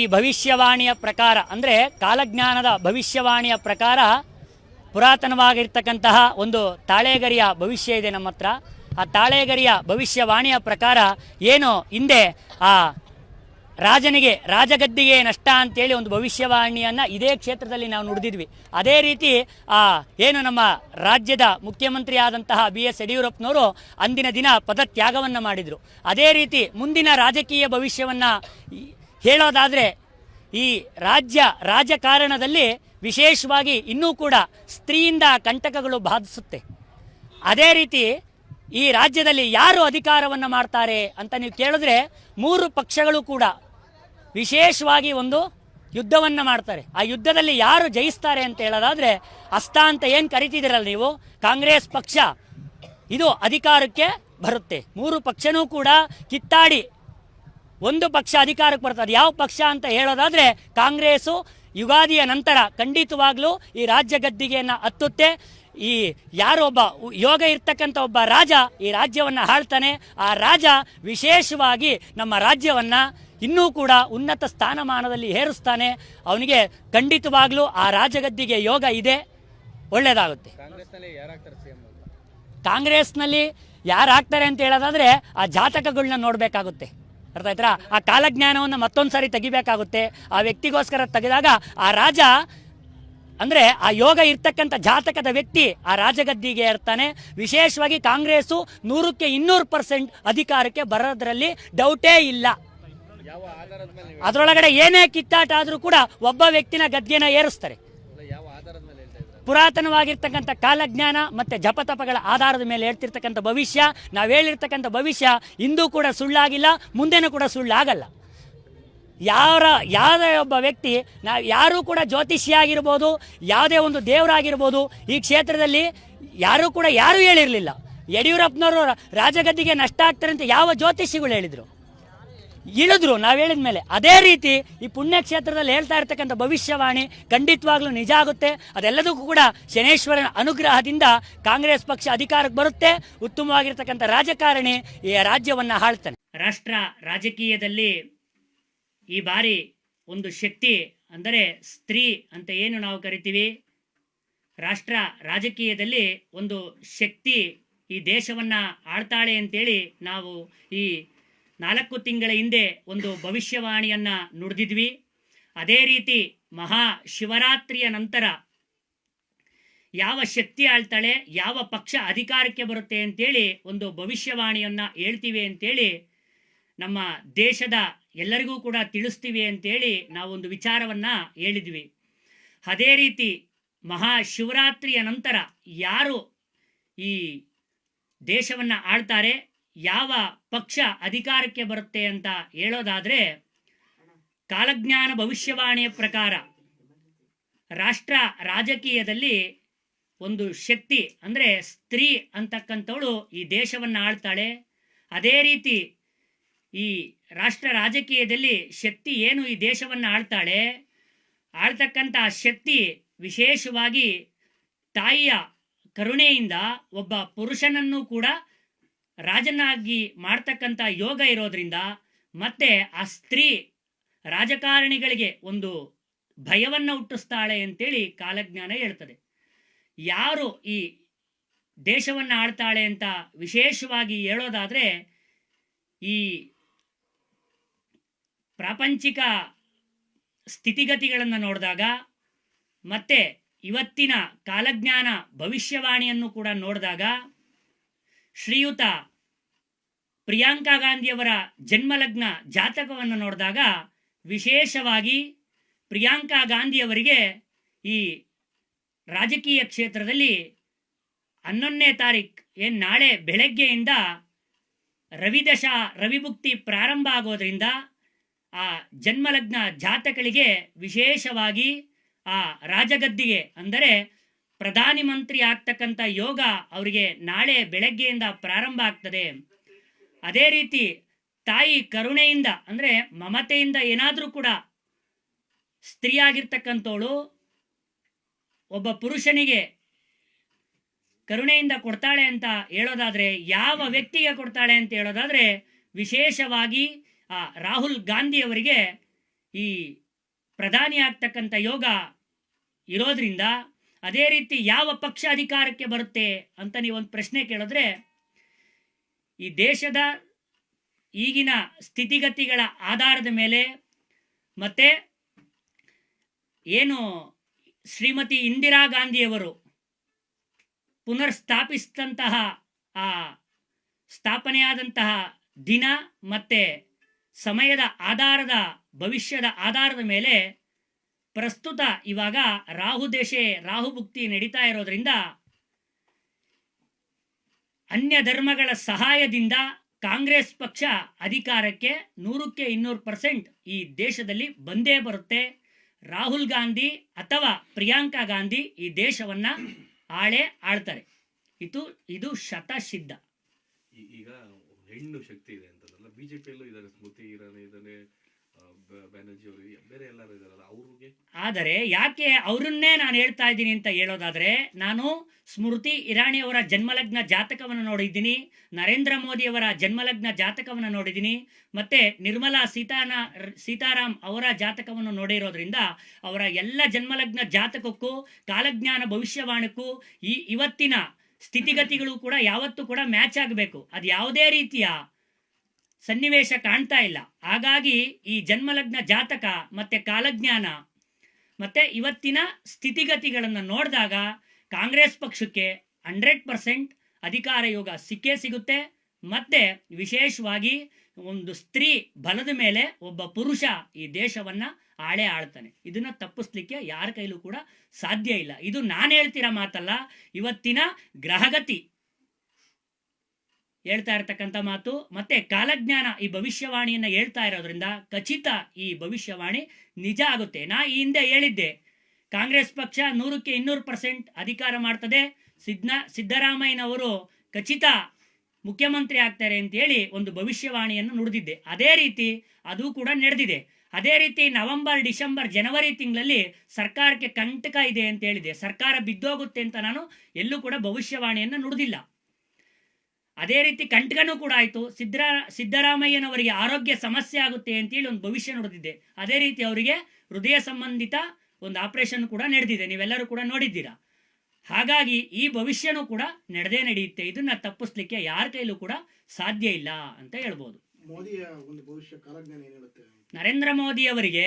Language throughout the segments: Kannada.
ಈ ಭವಿಷ್ಯವಾಣಿಯ ಪ್ರಕಾರ ಅಂದರೆ ಕಾಲಜ್ಞಾನದ ಭವಿಷ್ಯವಾಣಿಯ ಪ್ರಕಾರ ಪುರಾತನವಾಗಿರ್ತಕ್ಕಂತಹ ಒಂದು ತಾಳೆಗರಿಯ ಭವಿಷ್ಯ ಇದೆ ನಮ್ಮ ಹತ್ರ. ಆ ತಾಳೆಗರಿಯ ಭವಿಷ್ಯವಾಣಿಯ ಪ್ರಕಾರ ಏನು ಹಿಂದೆ ಆ ರಾಜನಿಗೆ ರಾಜಗದ್ದಿಗೆ ನಷ್ಟ ಅಂತೇಳಿ ಒಂದು ಭವಿಷ್ಯವಾಣಿಯನ್ನು ಇದೇ ಕ್ಷೇತ್ರದಲ್ಲಿ ನಾವು ನುಡಿದಿದ್ವಿ. ಅದೇ ರೀತಿ ಏನು ನಮ್ಮ ರಾಜ್ಯದ ಮುಖ್ಯಮಂತ್ರಿ ಆದಂತಹ BS ಯಡಿಯೂರಪ್ಪನವರು ಅಂದಿನ ದಿನ ಪದತ್ಯಾಗವನ್ನು ಮಾಡಿದರು. ಅದೇ ರೀತಿ ಮುಂದಿನ ರಾಜಕೀಯ ಭವಿಷ್ಯವನ್ನು ಹೇಳೋದಾದರೆ ಈ ರಾಜಕಾರಣದಲ್ಲಿ ವಿಶೇಷವಾಗಿ ಇನ್ನೂ ಕೂಡ ಸ್ತ್ರೀಯಿಂದ ಕಂಟಕಗಳು ಬಾಧಿಸುತ್ತೆ. ಅದೇ ರೀತಿ ಈ ರಾಜ್ಯದಲ್ಲಿ ಯಾರು ಅಧಿಕಾರವನ್ನು ಮಾಡ್ತಾರೆ ಅಂತ ನೀವು ಕೇಳಿದ್ರೆ 3 ಪಕ್ಷಗಳು ಕೂಡ ವಿಶೇಷವಾಗಿ ಒಂದು ಯುದ್ಧವನ್ನು ಮಾಡ್ತಾರೆ. ಆ ಯುದ್ಧದಲ್ಲಿ ಯಾರು ಜಯಿಸ್ತಾರೆ ಅಂತ ಹೇಳೋದಾದರೆ ಅಸ್ತ ಅಂತ ಏನು ಕರಿತಿದ್ದೀರಲ್ಲ ನೀವು, ಕಾಂಗ್ರೆಸ್ ಪಕ್ಷ ಇದು ಅಧಿಕಾರಕ್ಕೆ ಬರುತ್ತೆ. 3 ಪಕ್ಷನೂ ಕೂಡ ಕಿತ್ತಾಡಿ ಒಂದು ಪಕ್ಷ ಅಧಿಕಾರಕ್ಕೆ ಬರ್ತದೆ. ಯಾವ ಪಕ್ಷ ಅಂತ ಹೇಳೋದಾದರೆ ಕಾಂಗ್ರೆಸ್ಸು ಯುಗಾದಿಯ ನಂತರ ಖಂಡಿತವಾಗ್ಲೂ ಈ ರಾಜ್ಯ ಗದ್ದಿಗೆಯನ್ನು ಹತ್ತುತ್ತೆ. ಈ ಯಾರೋ ಒಬ್ಬ ಯೋಗ ಇರ್ತಕ್ಕಂಥ ಒಬ್ಬ ರಾಜ ಈ ರಾಜ್ಯವನ್ನು ಆಳ್ತಾನೆ. ಆ ರಾಜ ವಿಶೇಷವಾಗಿ ನಮ್ಮ ರಾಜ್ಯವನ್ನು ಇನ್ನೂ ಕೂಡ ಉನ್ನತ ಸ್ಥಾನಮಾನದಲ್ಲಿ ಏರಿಸ್ತಾನೆ. ಅವನಿಗೆ ಖಂಡಿತವಾಗ್ಲೂ ಆ ರಾಜಗದ್ದಿಗೆ ಯೋಗ ಇದೆ, ಒಳ್ಳೆಯದಾಗುತ್ತೆ. ಕಾಂಗ್ರೆಸ್ನಲ್ಲಿ ಯಾರಾಗ್ತಾರೆ ಅಂತ ಹೇಳೋದಾದರೆ ಆ ಜಾತಕಗಳನ್ನ ನೋಡಬೇಕಾಗುತ್ತೆ. ಅರ್ಥ ಆಯ್ತಾ? ಆ ಕಾಲಜ್ಞಾನವನ್ನು ಮತ್ತೊಂದು ಸಾರಿ ತೆಗಿಬೇಕಾಗುತ್ತೆ. ಆ ವ್ಯಕ್ತಿಗೋಸ್ಕರ ತೆಗೆದಾಗ ಆ ರಾಜ ಅಂದರೆ ಆ ಯೋಗ ಇರ್ತಕ್ಕಂಥ ಜಾತಕದ ವ್ಯಕ್ತಿ ಆ ರಾಜಗದ್ದಿಗೆ ಇರ್ತಾನೆ. ವಿಶೇಷವಾಗಿ ಕಾಂಗ್ರೆಸ್ಸು 100ಕ್ಕೆ 200% ಅಧಿಕಾರಕ್ಕೆ ಬರೋದ್ರಲ್ಲಿ ಡೌಟೇ ಇಲ್ಲ. ಅದರೊಳಗಡೆ ಏನೇ ಕಿತ್ತಾಟ ಆದರೂ ಕೂಡ ಒಬ್ಬ ವ್ಯಕ್ತಿನ ಗದ್ಗೆನ ಏರಿಸ್ತಾರೆ. ಪುರಾತನವಾಗಿರ್ತಕ್ಕಂಥ ಕಾಲಜ್ಞಾನ ಮತ್ತು ಜಪತಪಗಳ ಆಧಾರದ ಮೇಲೆ ಹೇಳ್ತಿರ್ತಕ್ಕಂಥ ಭವಿಷ್ಯ, ನಾವು ಹೇಳಿರ್ತಕ್ಕಂಥ ಭವಿಷ್ಯ ಇಂದೂ ಕೂಡ ಸುಳ್ಳಾಗಿಲ್ಲ, ಮುಂದೆನೂ ಕೂಡ ಸುಳ್ಳಾಗಲ್ಲ. ಯಾವುದೇ ಒಬ್ಬ ವ್ಯಕ್ತಿ, ನಾವು ಯಾರೂ ಕೂಡ ಜ್ಯೋತಿಷಿ ಆಗಿರ್ಬೋದು, ಯಾವುದೇ ಒಂದು ದೇವರಾಗಿರ್ಬೋದು, ಈ ಕ್ಷೇತ್ರದಲ್ಲಿ ಯಾರೂ ಹೇಳಿರಲಿಲ್ಲ. ಯಡಿಯೂರಪ್ಪನವರು ರಾಜಗದ್ದಿಗೆ ನಷ್ಟ ಆಗ್ತಾರೆ ಅಂತ ಯಾವ ಜ್ಯೋತಿಷಿಗಳು ಹೇಳಿದರು? ಇಳಿದ್ರು ನಾವು ಹೇಳಿದ ಮೇಲೆ. ಅದೇ ರೀತಿ ಈ ಪುಣ್ಯಕ್ಷೇತ್ರದಲ್ಲಿ ಹೇಳ್ತಾ ಇರ್ತಕ್ಕಂಥ ಭವಿಷ್ಯವಾಣಿ ಖಂಡಿತವಾಗ್ಲೂ ನಿಜ ಆಗುತ್ತೆ. ಅದೆಲ್ಲದಕ್ಕೂ ಕೂಡ ಶನೇಶ್ವರನ ಅನುಗ್ರಹದಿಂದ ಕಾಂಗ್ರೆಸ್ ಪಕ್ಷ ಅಧಿಕಾರಕ್ಕೆ ಬರುತ್ತೆ. ಉತ್ತಮವಾಗಿರ್ತಕ್ಕಂಥ ರಾಜಕಾರಣಿ ಈ ರಾಜ್ಯವನ್ನು ಆಳ್ತಾನೆ. ರಾಷ್ಟ್ರ ರಾಜಕೀಯದಲ್ಲಿ ಈ ಬಾರಿ ಒಂದು ಶಕ್ತಿ ಅಂದರೆ ಸ್ತ್ರೀ ಅಂತ ಏನು ನಾವು ಕರಿತೀವಿ, ರಾಷ್ಟ್ರ ರಾಜಕೀಯದಲ್ಲಿ ಒಂದು ಶಕ್ತಿ ಈ ದೇಶವನ್ನು ಆಳ್ತಾಳೆ ಅಂತೇಳಿ ನಾವು ಈ 4 ತಿಂಗಳ ಹಿಂದೆ ಒಂದು ಭವಿಷ್ಯವಾಣಿಯನ್ನು ನುಡಿದಿದ್ವಿ. ಅದೇ ರೀತಿ ಮಹಾಶಿವರಾತ್ರಿಯ ನಂತರ ಯಾವ ಶಕ್ತಿ ಆಳ್ತಾಳೆ, ಯಾವ ಪಕ್ಷ ಅಧಿಕಾರಕ್ಕೆ ಬರುತ್ತೆ ಅಂತೇಳಿ ಒಂದು ಭವಿಷ್ಯವಾಣಿಯನ್ನು ಹೇಳ್ತೀವಿ ಅಂತೇಳಿ ನಮ್ಮ ದೇಶದ ಎಲ್ಲರಿಗೂ ಕೂಡ ತಿಳಿಸ್ತೀವಿ ಅಂತೇಳಿ ನಾವೊಂದು ವಿಚಾರವನ್ನು ಹೇಳಿದ್ವಿ. ಅದೇ ರೀತಿ ಮಹಾಶಿವರಾತ್ರಿಯ ನಂತರ ಯಾರು ಈ ದೇಶವನ್ನು ಆಳ್ತಾರೆ, ಯಾವ ಪಕ್ಷ ಅಧಿಕಾರಕ್ಕೆ ಬರುತ್ತೆ ಅಂತ ಹೇಳೋದಾದರೆ ಕಾಲಜ್ಞಾನ ಭವಿಷ್ಯವಾಣಿಯ ಪ್ರಕಾರ ರಾಷ್ಟ್ರ ರಾಜಕೀಯದಲ್ಲಿ ಒಂದು ಶಕ್ತಿ ಅಂದರೆ ಸ್ತ್ರೀ ಅಂತಕ್ಕಂಥವಳು ಈ ದೇಶವನ್ನು ಆಳ್ತಾಳೆ. ಅದೇ ರೀತಿ ಈ ರಾಷ್ಟ್ರ ರಾಜಕೀಯದಲ್ಲಿ ಶಕ್ತಿ ಏನು ಈ ದೇಶವನ್ನು ಆಳ್ತಕ್ಕಂಥ ಶಕ್ತಿ ವಿಶೇಷವಾಗಿ ತಾಯಿಯ ಕರುಣೆಯಿಂದ ಒಬ್ಬ ಪುರುಷನನ್ನು ಕೂಡ ರಾಜನಾಗಿ ಮಾಡ್ತಕ್ಕಂಥ ಯೋಗ ಇರೋದ್ರಿಂದ, ಮತ್ತೆ ಆ ಸ್ತ್ರೀ ರಾಜಕಾರಣಿಗಳಿಗೆ ಒಂದು ಭಯವನ್ನು ಹುಟ್ಟಿಸ್ತಾಳೆ ಅಂತೇಳಿ ಕಾಲಜ್ಞಾನ ಹೇಳ್ತದೆ. ಯಾರು ಈ ದೇಶವನ್ನು ಆಳ್ತಾಳೆ ಅಂತ ವಿಶೇಷವಾಗಿ ಹೇಳೋದಾದರೆ ಈ ಪ್ರಾಪಂಚಿಕ ಸ್ಥಿತಿಗತಿಗಳನ್ನು ನೋಡಿದಾಗ ಮತ್ತೆ ಇವತ್ತಿನ ಕಾಲಜ್ಞಾನ ಭವಿಷ್ಯವಾಣಿಯನ್ನು ಕೂಡ ನೋಡಿದಾಗ ಶ್ರೀಯುತ ಪ್ರಿಯಾಂಕಾ ಗಾಂಧಿಯವರ ಜನ್ಮಲಗ್ನ ಜಾತಕವನ್ನು ನೋಡಿದಾಗ ವಿಶೇಷವಾಗಿ ಪ್ರಿಯಾಂಕಾ ಗಾಂಧಿಯವರಿಗೆ ಈ ರಾಜಕೀಯ ಕ್ಷೇತ್ರದಲ್ಲಿ 11ನೇ ತಾರೀಕು ಏನು ನಾಳೆ ಬೆಳಗ್ಗೆಯಿಂದ ರವಿಭುಕ್ತಿ ಪ್ರಾರಂಭ ಆಗೋದ್ರಿಂದ ಆ ಜನ್ಮಲಗ್ನ ಜಾತಕಗಳಿಗೆ ವಿಶೇಷವಾಗಿ ಆ ರಾಜಗದ್ದಿಗೆ ಅಂದರೆ ಪ್ರಧಾನಿ ಮಂತ್ರಿ ಆಗ್ತಕ್ಕಂಥ ಯೋಗ ಅವರಿಗೆ ನಾಳೆ ಬೆಳಗ್ಗೆಯಿಂದ ಪ್ರಾರಂಭ ಆಗ್ತದೆ. ಅದೇ ರೀತಿ ತಾಯಿ ಕರುಣೆಯಿಂದ ಅಂದರೆ ಮಮತೆಯಿಂದ ಏನಾದರೂ ಕೂಡ ಸ್ತ್ರೀಯಾಗಿರ್ತಕ್ಕಂಥವಳು ಒಬ್ಬ ಪುರುಷನಿಗೆ ಕರುಣೆಯಿಂದ ಕೊಡ್ತಾಳೆ ಅಂತ ಹೇಳೋದಾದರೆ, ಯಾವ ವ್ಯಕ್ತಿಗೆ ಕೊಡ್ತಾಳೆ ಅಂತ ಹೇಳೋದಾದರೆ ವಿಶೇಷವಾಗಿ ರಾಹುಲ್ ಗಾಂಧಿಯವರಿಗೆ ಈ ಪ್ರಧಾನಿ ಆಗ್ತಕ್ಕಂಥ ಯೋಗ ಇರೋದ್ರಿಂದ ಅದೇ ರೀತಿ ಯಾವ ಪಕ್ಷ ಅಧಿಕಾರಕ್ಕೆ ಬರುತ್ತೆ ಅಂತ ನೀವೊಂದು ಪ್ರಶ್ನೆ ಕೇಳಿದ್ರೆ, ಈ ದೇಶದ ಈಗಿನ ಸ್ಥಿತಿಗತಿಗಳ ಆಧಾರದ ಮೇಲೆ ಮತ್ತೆ ಏನು ಶ್ರೀಮತಿ ಇಂದಿರಾ ಗಾಂಧಿಯವರು ಪುನರ್ಸ್ಥಾಪಿಸಿದಂತಹ ಆ ಸ್ಥಾಪನೆಯಾದಂತಹ ದಿನ ಮತ್ತೆ ಸಮಯದ ಆಧಾರದ ಭವಿಷ್ಯದ ಆಧಾರದ ಮೇಲೆ ಪ್ರಸ್ತುತ ಇವಾಗ ರಾಹು ಭುಕ್ತಿ ನಡೀತಾ ಇರೋದ್ರಿಂದ ಅನ್ಯ ಧರ್ಮಗಳ ಸಹಾಯದಿಂದ ಕಾಂಗ್ರೆಸ್ ಪಕ್ಷ ಅಧಿಕಾರಕ್ಕೆ 100ಕ್ಕೆ 200% ಈ ದೇಶದಲ್ಲಿ ಬಂದೇ ಬರುತ್ತೆ. ರಾಹುಲ್ ಗಾಂಧಿ ಅಥವಾ ಪ್ರಿಯಾಂಕಾ ಗಾಂಧಿ ಈ ದೇಶವನ್ನ ಆಳ್ತಾರೆ. ಇದು ಶತಸಿದ್ಧ. ಈಗ ಹೆಣ್ಣು ಶಕ್ತಿ ಇದೆ ಅಂತಲ್ಲ, ಬಿಜೆಪಿಯಲ್ಲೂ ಇದ್ದಾರೆ, ಸ್ಮೃತಿ ಇರಾನಿ ಇದ್ದಾರೆ, ಬ್ಯಾನರ್ಜಿ ಅವರು, ಬೇರೆ ಎಲ್ಲರೂ ಇದಾರಲ್ಲ ಅವ್ರಿಗೆ. ಆದರೆ ಯಾಕೆ ಅವರನ್ನೇ ನಾನು ಹೇಳ್ತಾ ಇದ್ದೀನಿ ಅಂತ ಹೇಳೋದಾದ್ರೆ, ನಾನು ಸ್ಮೃತಿ ಇರಾನಿ ಅವರ ಜನ್ಮಲಗ್ನ ಜಾತಕವನ್ನು ನೋಡಿದ್ದೀನಿ, ನರೇಂದ್ರ ಮೋದಿ ಅವರ ಜನ್ಮಲಗ್ನ ಜಾತಕವನ್ನು ನೋಡಿದ್ದೀನಿ, ಮತ್ತೆ ನಿರ್ಮಲಾ ಸೀತಾರಾಮ್ ಅವರ ಜಾತಕವನ್ನು ನೋಡಿರೋದ್ರಿಂದ ಅವರ ಎಲ್ಲ ಜನ್ಮಲಗ್ನ ಜಾತಕಕ್ಕೂ ಕಾಲಜ್ಞಾನ ಭವಿಷ್ಯವಾಣಿಗೂ ಇವತ್ತಿನ ಸ್ಥಿತಿಗತಿಗಳು ಕೂಡ ಯಾವತ್ತೂ ಕೂಡ ಮ್ಯಾಚ್ ಆಗಬೇಕು. ಅದು ಯಾವುದೇ ರೀತಿಯ ಸನ್ನಿವೇಶ ಕಾಣ್ತಾ ಇಲ್ಲ. ಹಾಗಾಗಿ ಈ ಜನ್ಮಲಗ್ನ ಜಾತಕ ಮತ್ತೆ ಕಾಲಜ್ಞಾನ ಮತ್ತೆ ಇವತ್ತಿನ ಸ್ಥಿತಿಗತಿಗಳನ್ನು ನೋಡಿದಾಗ ಕಾಂಗ್ರೆಸ್ ಪಕ್ಷಕ್ಕೆ 100% ಅಧಿಕಾರ ಯೋಗ ಸಿಕ್ಕೇ ಸಿಗುತ್ತೆ. ಮತ್ತೆ ವಿಶೇಷವಾಗಿ ಒಂದು ಸ್ತ್ರೀ ಬಲದ ಮೇಲೆ ಒಬ್ಬ ಪುರುಷ ಈ ದೇಶವನ್ನ ಆಳ್ತಾನೆ. ಇದನ್ನ ತಪ್ಪಿಸ್ಲಿಕ್ಕೆ ಯಾರ ಕೈಲೂ ಕೂಡ ಸಾಧ್ಯ ಇಲ್ಲ. ಇದು ನಾನು ಹೇಳ್ತಿರೋ ಮಾತಲ್ಲ, ಇವತ್ತಿನ ಗ್ರಹಗತಿ ಹೇಳ್ತಾ ಇರತಕ್ಕಂಥ ಮಾತು. ಮತ್ತೆ ಕಾಲಜ್ಞಾನ ಈ ಭವಿಷ್ಯವಾಣಿಯನ್ನ ಹೇಳ್ತಾ ಇರೋದ್ರಿಂದ ಖಚಿತ ಈ ಭವಿಷ್ಯವಾಣಿ ನಿಜ ಆಗುತ್ತೆ. ನಾ ಈ ಹಿಂದೆ ಹೇಳಿದ್ದೆ, ಕಾಂಗ್ರೆಸ್ ಪಕ್ಷ 100ಕ್ಕೆ 200% ಅಧಿಕಾರ ಮಾಡ್ತದೆ, ಸಿದ್ದರಾಮಯ್ಯನವರು ಖಚಿತ ಮುಖ್ಯಮಂತ್ರಿ ಆಗ್ತಾರೆ ಅಂತ ಹೇಳಿ ಒಂದು ಭವಿಷ್ಯವಾಣಿಯನ್ನು ನುಡಿದಿದ್ದೆ. ಅದೇ ರೀತಿ ಅದು ಕೂಡ ನಡೆದಿದೆ. ಅದೇ ರೀತಿ ನವೆಂಬರ್, ಡಿಸೆಂಬರ್, ಜನವರಿ ತಿಂಗಳಲ್ಲಿ ಸರ್ಕಾರಕ್ಕೆ ಕಂಟಕ ಇದೆ ಅಂತ ಹೇಳಿದೆ. ಸರ್ಕಾರ ಬಿದ್ದೋಗುತ್ತೆ ಅಂತ ನಾನು ಎಲ್ಲೂ ಕೂಡ ಭವಿಷ್ಯವಾಣಿಯನ್ನು ನುಡಿದಿಲ್ಲ. ಅದೇ ರೀತಿ ಕಂಟಕನೂ ಕೂಡ ಆಯಿತು. ಸಿದ್ದರಾಮಯ್ಯನವರಿಗೆ ಆರೋಗ್ಯ ಸಮಸ್ಯೆ ಆಗುತ್ತೆ ಅಂತೇಳಿ ಒಂದು ಭವಿಷ್ಯ ನುಡಿದಿದ್ದೆ. ಅದೇ ರೀತಿ ಅವರಿಗೆ ಹೃದಯ ಸಂಬಂಧಿತ ಒಂದು ಆಪರೇಷನ್ ಕೂಡ ನಡೆದಿದೆ, ನೀವೆಲ್ಲರೂ ಕೂಡ ನೋಡಿದ್ದೀರಾ. ಹಾಗಾಗಿ ಈ ಭವಿಷ್ಯನೂ ಕೂಡ ನಡೆಯುತ್ತೆ. ಇದನ್ನ ತಪ್ಪಿಸ್ಲಿಕ್ಕೆ ಯಾರ ಕೈಲೂ ಕೂಡ ಸಾಧ್ಯ ಇಲ್ಲ ಅಂತ ಹೇಳ್ಬೋದು. ಮೋದಿಯ ಒಂದು ಭವಿಷ್ಯ ಕಾಲಜ್ಞಾನ ಏನು ಹೇಳುತ್ತೆ? ನರೇಂದ್ರ ಮೋದಿ ಅವರಿಗೆ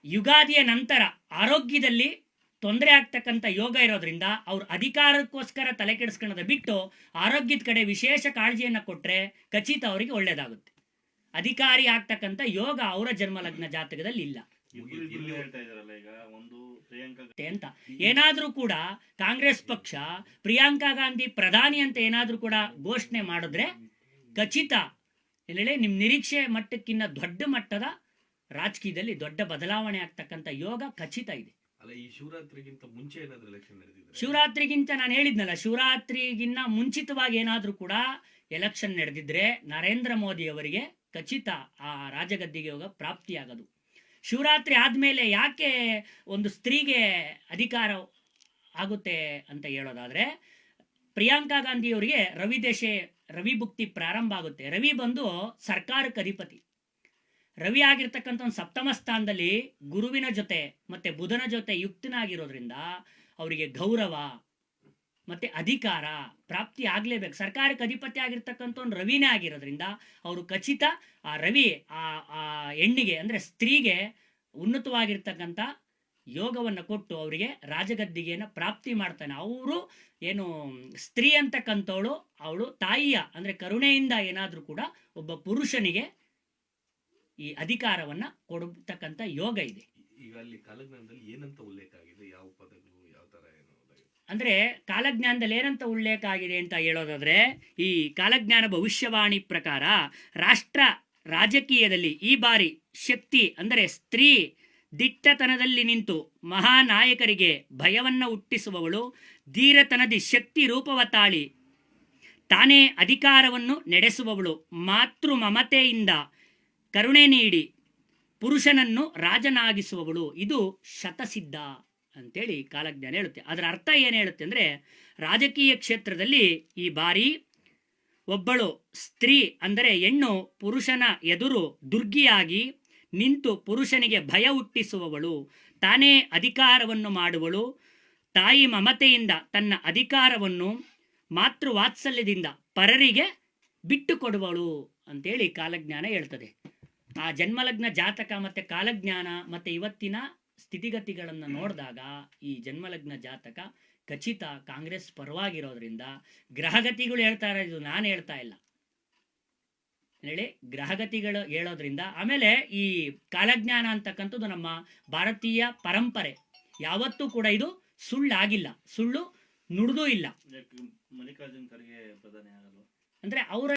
ಯುಗಾದಿಯ ನಂತರ ಆರೋಗ್ಯದಲ್ಲಿ ತೊಂದರೆ ಆಗ್ತಕ್ಕಂಥ ಯೋಗ ಇರೋದ್ರಿಂದ ಅವ್ರು ಅಧಿಕಾರಕ್ಕೋಸ್ಕರ ತಲೆ ಕೆಡಿಸ್ಕೊಳ್ಳೋದ ಬಿಟ್ಟು ಆರೋಗ್ಯದ ಕಡೆ ವಿಶೇಷ ಕಾಳಜಿಯನ್ನು ಕೊಟ್ಟರೆ ಖಚಿತ ಅವರಿಗೆ ಒಳ್ಳೇದಾಗುತ್ತೆ. ಅಧಿಕಾರಿ ಆಗ್ತಕ್ಕಂಥ ಯೋಗ ಅವರ ಜನ್ಮಲಗ್ನ ಜಾತಕದಲ್ಲಿ ಇಲ್ಲ ಅಂತ ಏನಾದ್ರೂ ಕೂಡ ಕಾಂಗ್ರೆಸ್ ಪಕ್ಷ ಪ್ರಿಯಾಂಕಾ ಗಾಂಧಿ ಪ್ರಧಾನಿ ಅಂತ ಏನಾದ್ರೂ ಕೂಡ ಘೋಷಣೆ ಮಾಡಿದ್ರೆ ಖಚಿತ ಎಲ್ಲೆಡೆ ನಿಮ್ ನಿರೀಕ್ಷೆ ಮಟ್ಟಕ್ಕಿಂತ ದೊಡ್ಡ ಮಟ್ಟದ ರಾಜಕೀಯದಲ್ಲಿ ದೊಡ್ಡ ಬದಲಾವಣೆ ಆಗ್ತಕ್ಕಂಥ ಯೋಗ ಖಚಿತ ಇದೆ. ಶಿವರಾತ್ರಿಗಿಂತ ನಾನು ಹೇಳಿದ್ನಲ್ಲ, ಶಿವರಾತ್ರಿಗಿನ್ನ ಮುಂಚಿತವಾಗಿ ಏನಾದ್ರೂ ಕೂಡ ಎಲೆಕ್ಷನ್ ನಡೆದಿದ್ರೆ ನರೇಂದ್ರ ಮೋದಿ ಅವರಿಗೆ ಖಚಿತ ಆ ರಾಜಗದ್ದಿಗೆ ಯೋಗ ಪ್ರಾಪ್ತಿಯಾಗದು. ಶಿವರಾತ್ರಿ ಆದ್ಮೇಲೆ ಯಾಕೆ ಒಂದು ಸ್ತ್ರೀಗೆ ಅಧಿಕಾರ ಆಗುತ್ತೆ ಅಂತ ಹೇಳೋದಾದ್ರೆ, ಪ್ರಿಯಾಂಕಾ ಗಾಂಧಿ ಅವರಿಗೆ ರವಿ ಭುಕ್ತಿ ಪ್ರಾರಂಭ ಆಗುತ್ತೆ. ರವಿ ಬಂದು ಸರ್ಕಾರಕ್ಕೆ ಅಧಿಪತಿ. ರವಿ ಆಗಿರ್ತಕ್ಕಂಥ ಒಂದು ಸಪ್ತಮ ಸ್ಥಾನದಲ್ಲಿ ಗುರುವಿನ ಜೊತೆ ಮತ್ತೆ ಬುಧನ ಜೊತೆ ಯುಕ್ತನಾಗಿರೋದ್ರಿಂದ ಅವರಿಗೆ ಗೌರವ ಮತ್ತೆ ಅಧಿಕಾರ ಪ್ರಾಪ್ತಿ ಆಗ್ಲೇಬೇಕು. ಸರ್ಕಾರಕ್ಕೆ ಅಧಿಪತಿ ಆಗಿರ್ತಕ್ಕಂಥ ಒಂದು ರವಿನೇ ಆಗಿರೋದ್ರಿಂದ ಅವರು ಖಚಿತ ಆ ರವಿ ಆ ಹೆಣ್ಣಿಗೆ ಅಂದ್ರೆ ಸ್ತ್ರೀಗೆ ಉನ್ನತವಾಗಿರ್ತಕ್ಕಂಥ ಯೋಗವನ್ನು ಕೊಟ್ಟು ಅವರಿಗೆ ರಾಜಗದ್ದಿಗೆಯನ್ನು ಪ್ರಾಪ್ತಿ ಮಾಡ್ತಾನೆ. ಅವರು ಏನು ಸ್ತ್ರೀ ಅಂತಕ್ಕಂಥವಳು ಅವಳು ತಾಯಿಯ ಅಂದ್ರೆ ಕರುಣೆಯಿಂದ ಏನಾದ್ರೂ ಕೂಡ ಒಬ್ಬ ಪುರುಷನಿಗೆ ಈ ಅಧಿಕಾರವನ್ನ ಕೊಡತಕ್ಕಂಥ ಯೋಗ ಇದೆ. ಈಗ ಅಲ್ಲಿ ಕಾಲಜ್ಞಾನದಲ್ಲಿ ಏನಂತ ಉಲ್ಲೇಖ ಆಗಿದೆ, ಯಾವ ಪದಗಳು ಯಾವ ತರ ಅಂದ್ರೆ ಕಾಲಜ್ಞಾನದಲ್ಲಿ ಏನಂತ ಉಲ್ಲೇಖ ಆಗಿದೆ ಅಂತ ಹೇಳೋದಾದ್ರೆ, ಈ ಕಾಲಜ್ಞಾನ ಭವಿಷ್ಯವಾಣಿ ಪ್ರಕಾರ ರಾಷ್ಟ್ರ ರಾಜಕೀಯದಲ್ಲಿ ಈ ಬಾರಿ ಶಕ್ತಿ ಅಂದರೆ ಸ್ತ್ರೀ ದಿಟ್ಟತನದಲ್ಲಿ ನಿಂತು ಮಹಾನಾಯಕರಿಗೆ ಭಯವನ್ನ ಹುಟ್ಟಿಸುವವಳು, ಧೀರತನದಿ ಶಕ್ತಿ ರೂಪವ ತಾಳಿ ತಾನೇ ಅಧಿಕಾರವನ್ನು ನಡೆಸುವವಳು, ಮಾತೃ ಮಮತೆಯಿಂದ ಕರುಣೆ ನೀಡಿ ಪುರುಷನನ್ನು ರಾಜನಾಗಿಸುವವಳು. ಇದು ಶತಸಿದ್ಧ ಅಂತೇಳಿ ಕಾಲಜ್ಞಾನ ಹೇಳುತ್ತೆ. ಅದರ ಅರ್ಥ ಏನು ಹೇಳುತ್ತೆ ಅಂದರೆ, ರಾಜಕೀಯ ಕ್ಷೇತ್ರದಲ್ಲಿ ಈ ಬಾರಿ ಒಬ್ಬಳು ಸ್ತ್ರೀ ಅಂದರೆ ಹೆಣ್ಣು ಪುರುಷನ ಎದುರು ದುರ್ಗಿಯಾಗಿ ನಿಂತು ಪುರುಷನಿಗೆ ಭಯ ಹುಟ್ಟಿಸುವವಳು, ತಾನೇ ಅಧಿಕಾರವನ್ನು ಮಾಡುವಳು, ತಾಯಿ ಮಮತೆಯಿಂದ ತನ್ನ ಅಧಿಕಾರವನ್ನು ಮಾತೃವಾತ್ಸಲ್ಯದಿಂದ ಪರರಿಗೆ ಬಿಟ್ಟು ಕೊಡುವಳು ಅಂತೇಳಿ ಕಾಲಜ್ಞಾನ ಹೇಳ್ತದೆ. ಆ ಜನ್ಮಲಗ್ನ ಜಾತಕ ಮತ್ತೆ ಕಾಲಜ್ಞಾನ ಮತ್ತೆ ಇವತ್ತಿನ ಸ್ಥಿತಿಗತಿಗಳನ್ನು ನೋಡಿದಾಗ ಈ ಜನ್ಮಲಗ್ನ ಜಾತಕ ಖಚಿತ ಕಾಂಗ್ರೆಸ್ ಪರವಾಗಿರೋದ್ರಿಂದ, ಗ್ರಹಗತಿಗಳು ಹೇಳ್ತಾ ಇರೋದು ನಾನು ಹೇಳ್ತಾ ಇಲ್ಲ ಹೇಳಿ, ಗ್ರಹಗತಿಗಳು ಹೇಳೋದ್ರಿಂದ. ಆಮೇಲೆ ಈ ಕಾಲಜ್ಞಾನ ಅಂತಕ್ಕಂಥದ್ದು ನಮ್ಮ ಭಾರತೀಯ ಪರಂಪರೆ, ಯಾವತ್ತೂ ಕೂಡ ಇದು ಸುಳ್ಳಾಗಿಲ್ಲ, ಸುಳ್ಳು ನುಡಿದೂ ಇಲ್ಲ. ಮಲ್ಲಿಕಾರ್ಜುನ್ ಖರ್ಗೆ ಪ್ರಧಾನಿ ಆಗಲ್ಲ ಅಂದ್ರೆ ಅವರ